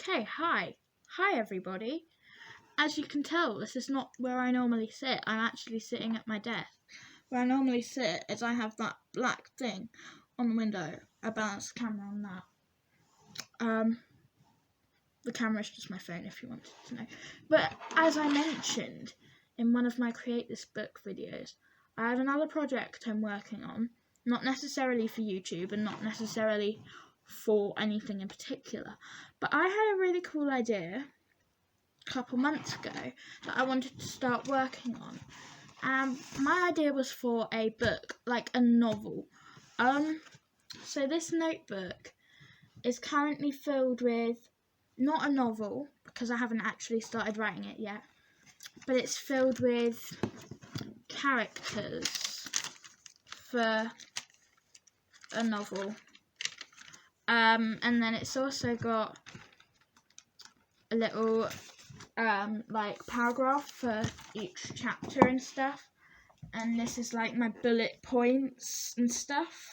Okay, hi. Hi everybody. As you can tell, this is not where I normally sit. I'm actually sitting at my desk. Where I normally sit is I have that black thing on the window. I balance the camera on that. The camera is just my phone if you wanted to know. But as I mentioned in one of my Create This Book videos, I have another project I'm working on. Not necessarily for YouTube and not necessarily for anything in particular. But I had a really cool idea a couple months ago that I wanted to start working on. My idea was for a book, like a novel. So this notebook is currently filled with, not a novel, because I haven't actually started writing it yet, but it's filled with characters for a novel. And then it's also got a little like paragraph for each chapter and stuff, and this is like my bullet points and stuff,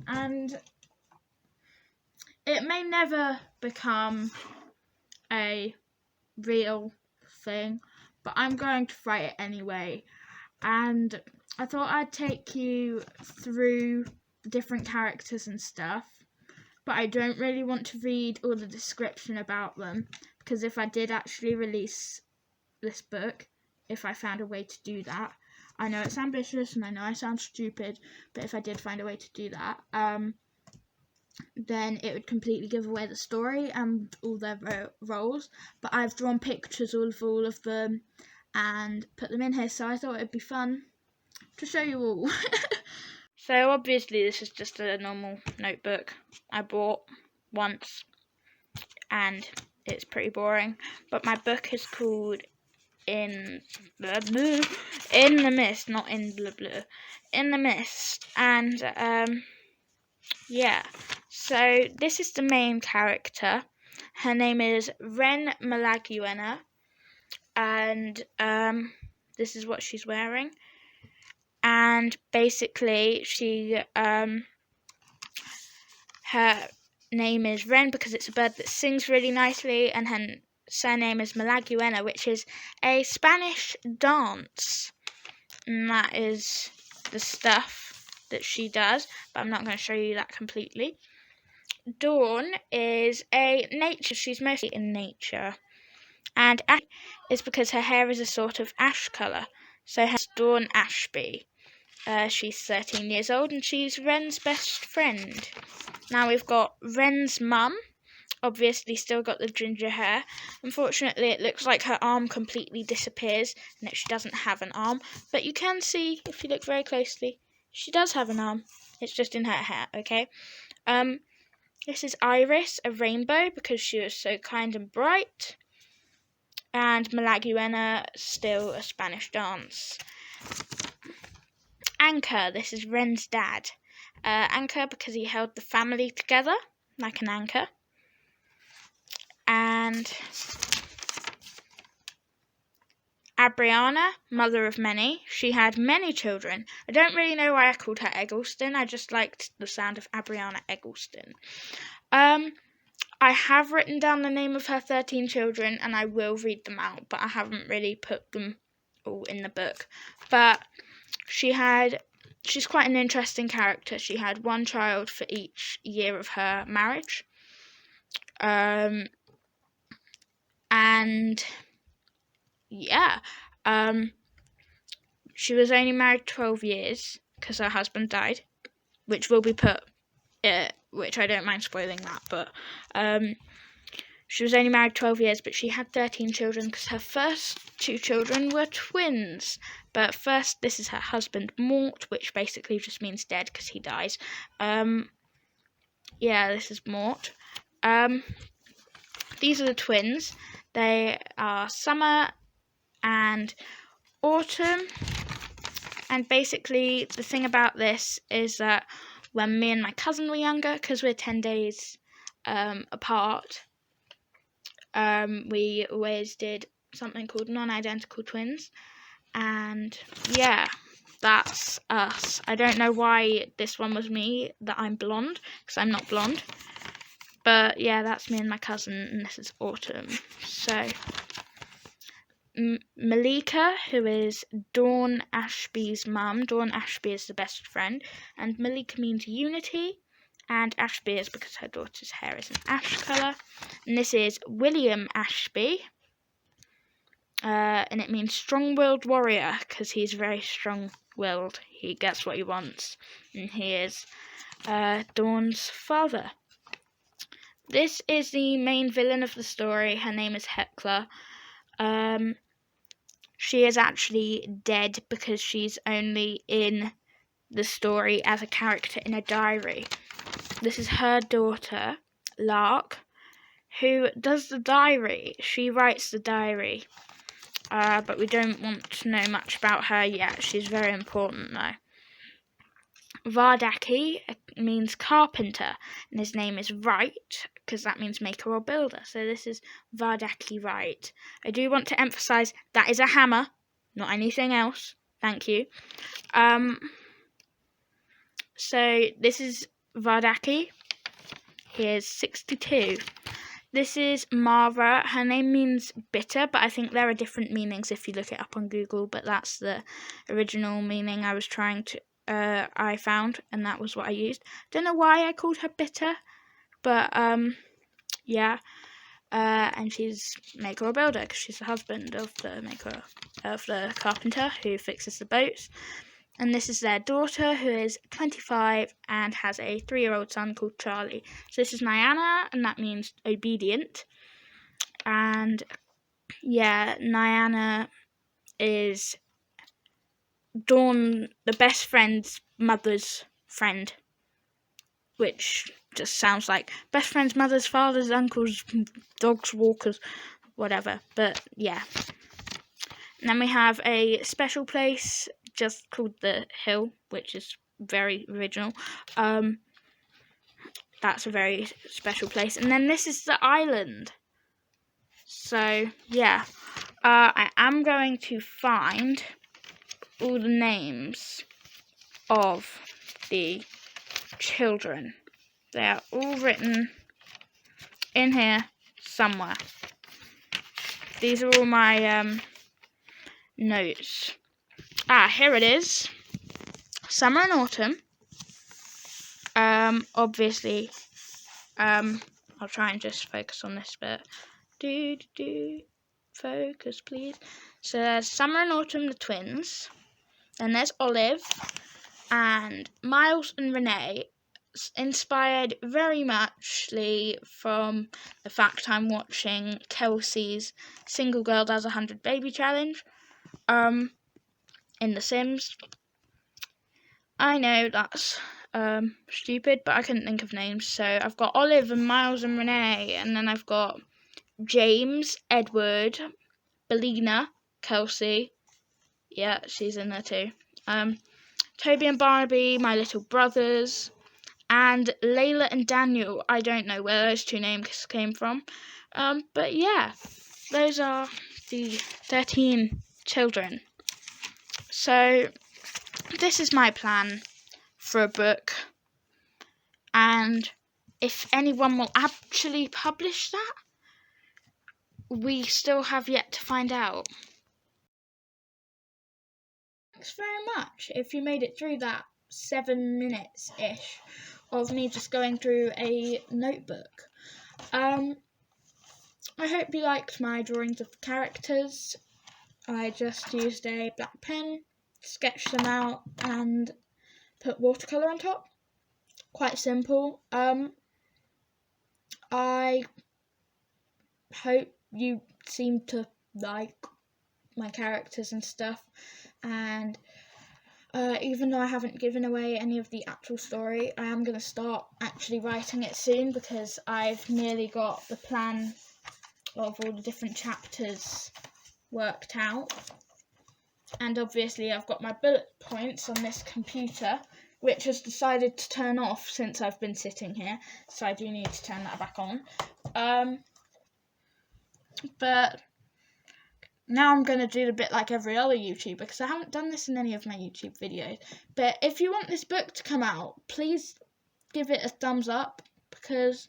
and it may never become a real thing, but I'm going to write it anyway, and I thought I'd take you through the different characters and stuff, but I don't really want to read all the description about them, because if I did actually release this book, if I found a way to do that, I know it's ambitious and I know I sound stupid, but if I did find a way to do that, then it would completely give away the story and all their roles. But I've drawn pictures of all of them and put them in here, so I thought it'd be fun to show you all. So obviously this is just a normal notebook I bought once, and it's pretty boring, but my book is called In the Mist, not in blah blah, In the Mist, and yeah, so this is the main character. Her name is Ren Malaguena, and this is what she's wearing, and basically her name is Ren because it's a bird that sings really nicely, and her surname is Malaguena, which is a Spanish dance, and that is the stuff that she does, but I'm not going to show you that completely. Dawn is a nature, she's mostly in nature, and Ash is because her hair is a sort of ash colour, so hence Dawn Ashby. She's 13 years old and she's Ren's best friend. Now we've got Ren's mum, obviously still got the ginger hair. Unfortunately, it looks like her arm completely disappears and that she doesn't have an arm, but you can see, if you look very closely, she does have an arm. It's just in her hair, okay? This is Iris, a rainbow, because she was so kind and bright. And Malaguena, still a Spanish dance. Anchor, this is Ren's dad. Anchor because he held the family together, like an anchor. And Abriana, mother of many. She had many children. I don't really know why I called her Eggleston. I just liked the sound of Abriana Eggleston. I have written down the name of her 13 children, and I will read them out, but I haven't really put them all in the book. But she's quite an interesting character. She had one child for each year of her marriage. And yeah, she was only married 12 years because her husband died, which will be put, which I don't mind spoiling that, but she was only married 12 years, but she had 13 children because her first 2 children were twins. But first, this is her husband, Mort, which basically just means dead because he dies. Yeah, this is Mort. These are the twins. They are Summer and Autumn. And basically, the thing about this is that when me and my cousin were younger, because we're 10 days apart, we always did something called non-identical twins, and yeah, that's us. I don't know why this one was me, that I'm blonde, because I'm not blonde, But yeah, that's me and my cousin, and this is Autumn. So Malika, who is Dawn Ashby's mum. Dawn Ashby is the best friend, and Malika means unity, and Ashby is because her daughter's hair is an ash colour. And this is William Ashby, and it means strong-willed warrior because he's very strong-willed. He gets what he wants, and he is Dawn's father. This is the main villain of the story. Her name is Hecla. She is actually dead because she's only in the story as a character in a diary. This is her daughter, Lark, who does the diary. She writes the diary, but we don't want to know much about her yet. She's very important though. Vardaki means carpenter, and his name is Wright, because that means maker or builder. So this is Vardaki Wright. I do want to emphasise that is a hammer, not anything else. Thank you. So this is Vardaki. He is 62. This is Mara. Her name means bitter, but I think there are different meanings if you look it up on Google, but that's the original meaning I found, and that was what I used. Don't know why I called her bitter, but yeah. And she's maker or builder because she's the husband of the carpenter who fixes the boats. And this is their daughter, who is 25 and has a 3-year-old son called Charlie. So this is Nyana, and that means obedient. And yeah, Nyana is Dawn, the best friend's mother's friend, which just sounds like best friend's mother's father's uncle's dogs, walkers, whatever. But yeah. And then we have a special place just called the Hill, which is very original. That's a very special place. And then this is the island. So yeah, I am going to find all the names of the children. They are all written in here somewhere. These are all my notes. Here it is. Summer and autumn. Obviously, I'll try and just focus on this bit. Focus, please. So there's Summer and Autumn, the twins. Then there's Olive and Miles and Renee, inspired very muchly from the fact I'm watching Kelsey's Single Girl Does 100 Baby Challenge in The Sims. I know that's stupid, but I couldn't think of names. So I've got Olive and Miles and Renee, and then I've got James, Edward, Belina, Kelsey. Yeah, she's in there too. Toby and Barnaby, my little brothers. And Layla and Daniel. I don't know where those two names came from. But yeah, those are the 13 children. So this is my plan for a book. And if anyone will actually publish that, we still have yet to find out. Thanks very much if you made it through that 7 minutes-ish of me just going through a notebook. I hope you liked my drawings of the characters. I just used a black pen, sketched them out, and put watercolour on top. Quite simple. I hope you seem to like my characters and stuff, and even though I haven't given away any of the actual story, I am going to start actually writing it soon because I've nearly got the plan of all the different chapters worked out. And obviously I've got my bullet points on this computer, which has decided to turn off since I've been sitting here, so I do need to turn that back on. But now I'm going to do a bit like every other YouTuber, because I haven't done this in any of my YouTube videos. But if you want this book to come out, please give it a thumbs up, because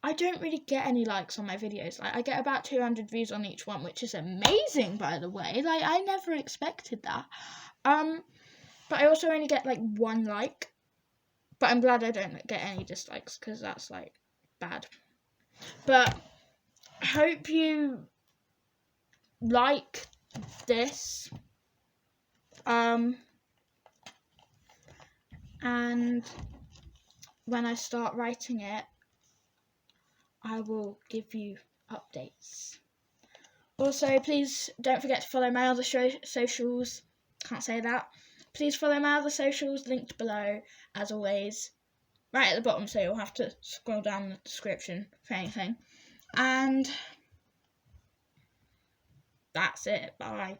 I don't really get any likes on my videos. Like, I get about 200 views on each one, which is amazing, by the way. Like, I never expected that. But I also only get like 1 like. But I'm glad I don't get any dislikes, because that's like bad. But I hope you like this. And when I start writing it, I will give you updates. Also, please don't forget to follow my other socials. Can't say that. Please follow my other socials, linked below, as always. Right at the bottom, so you'll have to scroll down the description for anything. And that's it. Bye.